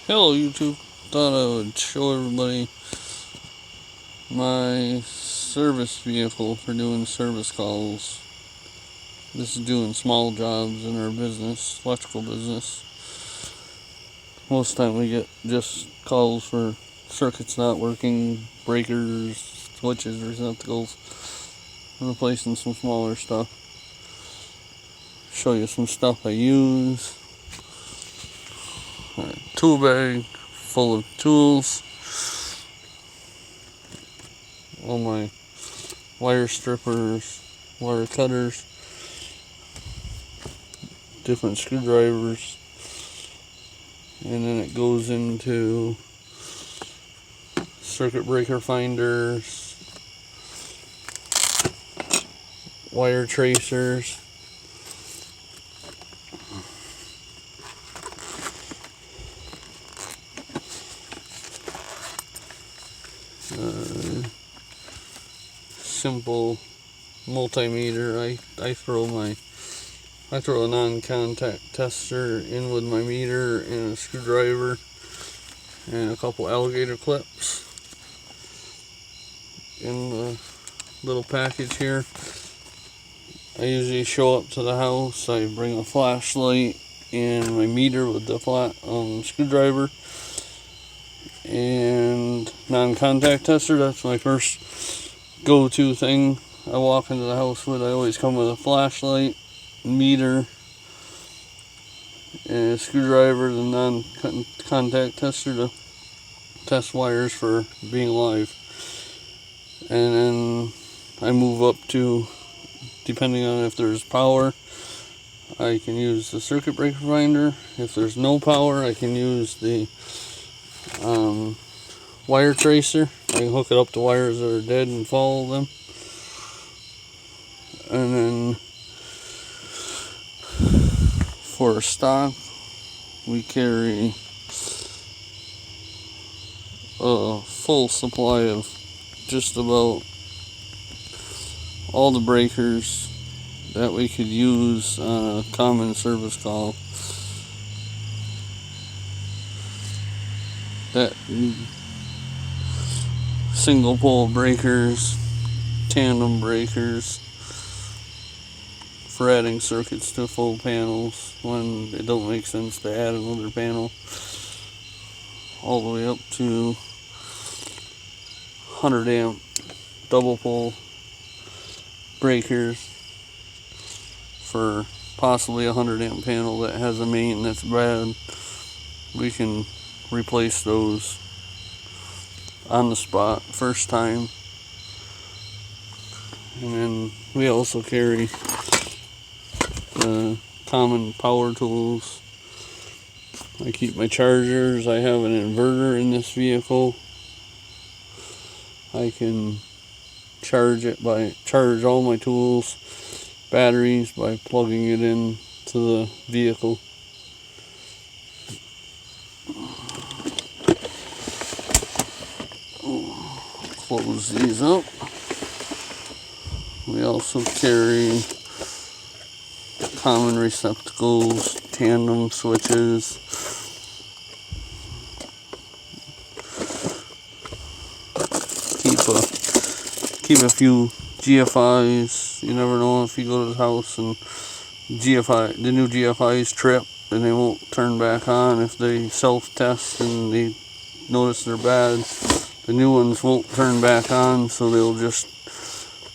Hello YouTube, thought I would show everybody my service vehicle for doing service calls. This is doing small jobs in our business, electrical business. Most of the time we get just calls for circuits not working, breakers, switches, receptacles, and replacing some smaller stuff. Show you some stuff I use. Tool bag full of tools. All my wire strippers, wire cutters, different screwdrivers, and then it goes into circuit breaker finders, wire tracers, simple multimeter. I throw a non-contact tester in with my meter and a screwdriver and a couple alligator clips in the little package here. I usually show up to the house, I bring a flashlight and my meter with the flat screwdriver and non-contact tester. That's my first go-to thing I walk into the house with. I always come with a flashlight, meter, and a screwdriver, the non-contact tester to test wires for being live. And then I move up to, depending on if there's power, I can use the circuit breaker finder. If there's no power, I can use the wire tracer. I can hook it up to wires that are dead and follow them. And then for stock, we carry a full supply of just about all the breakers that we could use on a common service call. That single pole breakers, tandem breakers, for adding circuits to full panels when it don't make sense to add another panel, all the way up to 100 amp double pole breakers for possibly a 100 amp panel that has a main that's bad. We can replace those on the spot first time. And then we also carry common power tools. I keep my chargers. I have an inverter in this vehicle. I can charge all my tools, batteries, by plugging it in to the vehicle. Close these up. We also carry common receptacles, tandem switches, keep a few GFIs. You never know if you go to the house and the new GFIs trip and they won't turn back on. If they self-test and they notice they're bad, the new ones won't turn back on, so they'll just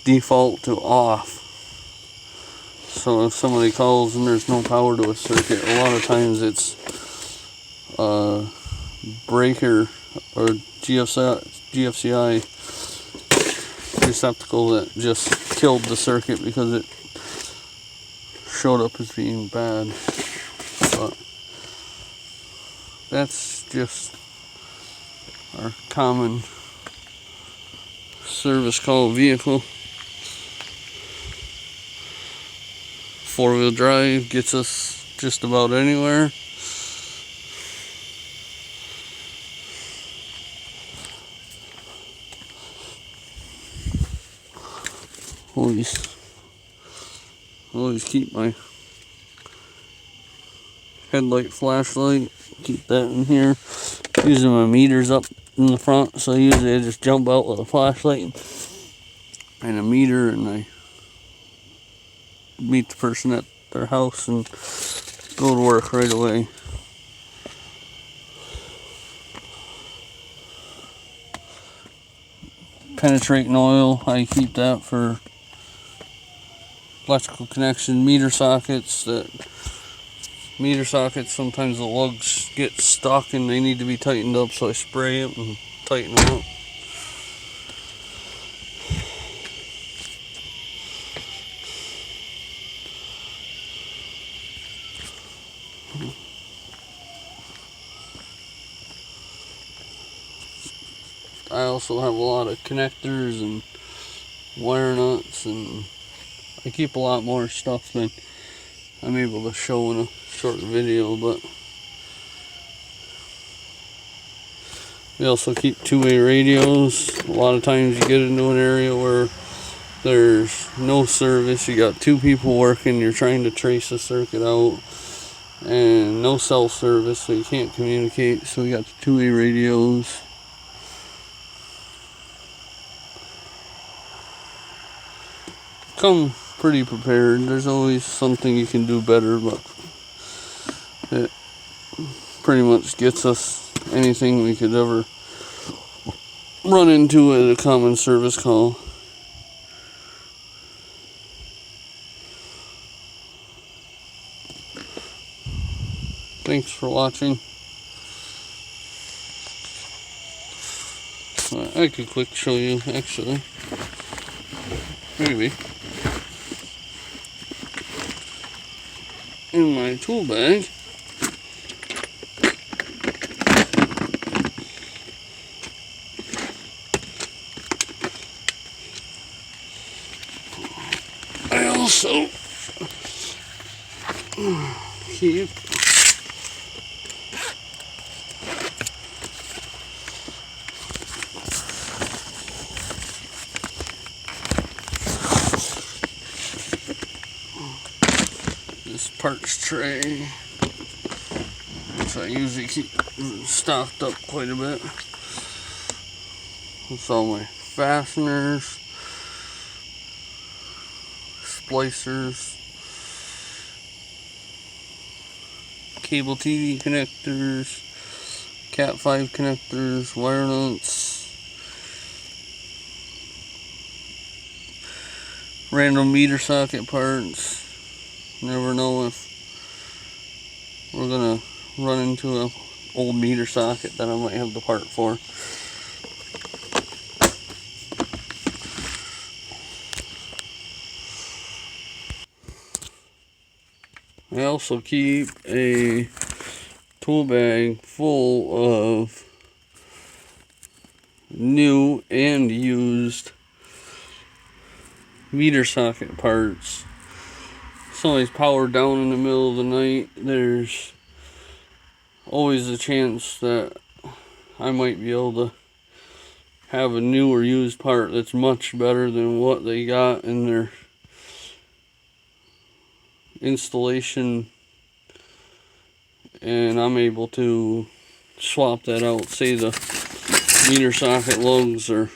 default to off. So if somebody calls and there's no power to a circuit, a lot of times it's a breaker or GFCI receptacle that just killed the circuit because it showed up as being bad. But that's just our common service call vehicle. 4-wheel drive gets us just about anywhere. Always keep my headlight flashlight. Keep that in here. Using my meters up in the front, so usually I just jump out with a flashlight and a meter, and I meet the person at their house and go to work right away. Penetrating oil, I keep that for electrical connection. Meter sockets, sometimes the lugs get stuck and they need to be tightened up, so I spray it and tighten them up. I also have a lot of connectors and wire nuts, and I keep a lot more stuff than I'm able to show in a short video, but we also keep two-way radios. A lot of times you get into an area where there's no service, you got two people working, you're trying to trace the circuit out, and no cell service, so you can't communicate, so we got the two-way radios. Come pretty prepared. There's always something you can do better, but it pretty much gets us anything we could ever run into at a common service call. Thanks for watching. I could quick show you, actually. Maybe. In my tool bag, I also keep this parts tray, which I usually keep stocked up quite a bit. It's all my fasteners, splicers, cable TV connectors, Cat 5 connectors, wire nuts, random meter socket parts. Never know if we're gonna run into an old meter socket that I might have the part for. I also keep a tool bag full of new and used meter socket parts. Somebody's powered down in the middle of the night, there's always a chance that I might be able to have a new or used part that's much better than what they got in their installation, and I'm able to swap that out. Say the meter socket lugs are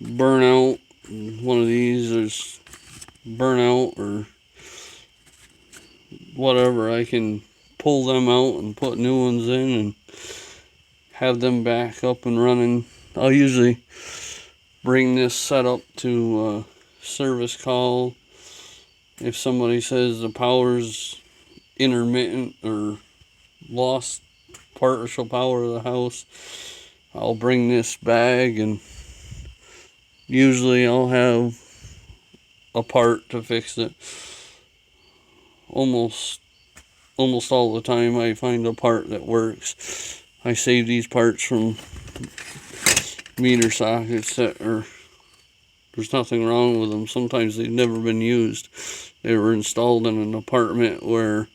burn out, one of these is burn out or whatever, I can pull them out and put new ones in and have them back up and running. I'll usually bring this setup to a service call. If somebody says the power's intermittent or lost partial power of the house, I'll bring this bag, and usually I'll have a part to fix it. Almost all the time I find a part that works. I save these parts from meter sockets that are, there's nothing wrong with them. Sometimes they've never been used. They were installed in an apartment where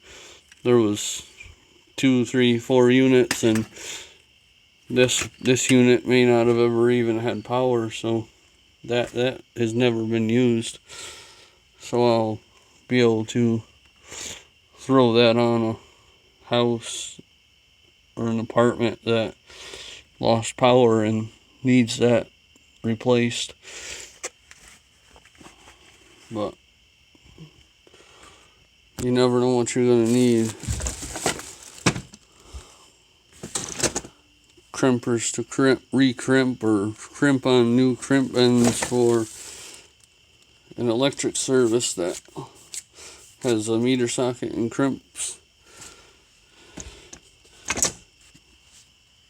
there was 2, 3, 4 units, and this unit may not have ever even had power, so that has never been used. So I'll be able to throw that on a house or an apartment that lost power and needs that replaced. But you never know what you're going to need. Crimpers to re-crimp or crimp on new crimp ends for an electric service that has a meter socket and crimps.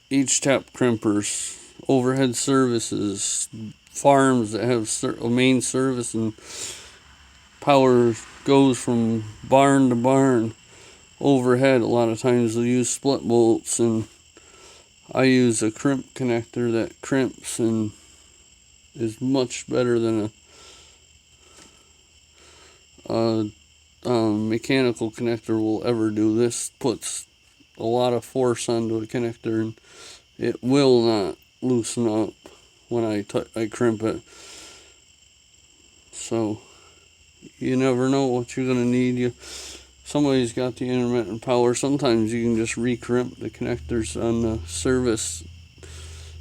Each tap crimpers, overhead services, farms that have a main service and power goes from barn to barn. Overhead, a lot of times they'll use split bolts, and I use a crimp connector that crimps and is much better than a mechanical connector will ever do. This puts a lot of force onto a connector and it will not loosen up when I crimp it. So you never know what you're going to need. Somebody's got the intermittent power. Sometimes you can just re-crimp the connectors on the service.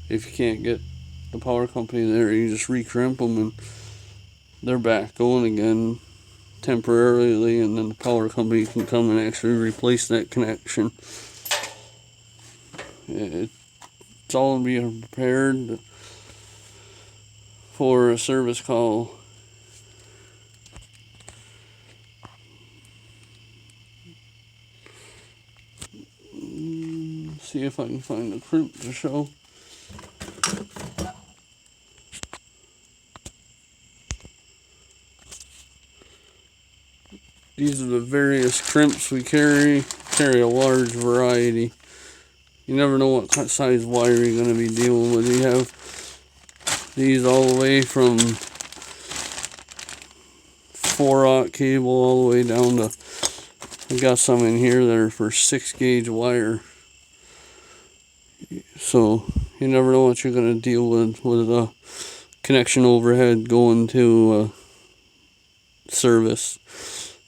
If you can't get the power company there, you just re-crimp them and they're back going again temporarily, and then the power company can come and actually replace that connection. It's all being prepared for a service call. See if I can find the crimp to show. These are the various crimps we carry. Carry a large variety. You never know what size wire you're going to be dealing with. You have these all the way from 4/0 cable all the way down to, I got some in here that are for 6-gauge wire. So you never know what you're going to deal with a connection overhead going to service,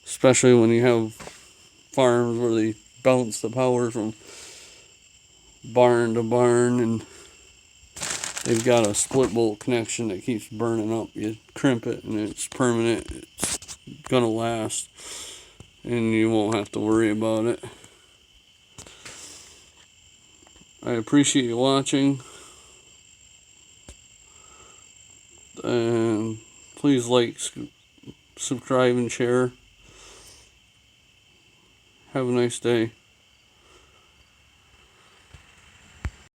especially when you have farms where they bounce the power from barn to barn and they've got a split bolt connection that keeps burning up. You crimp it and it's permanent. It's gonna last and you won't have to worry about it. I appreciate you watching, and please like, subscribe, and share. Have a nice day.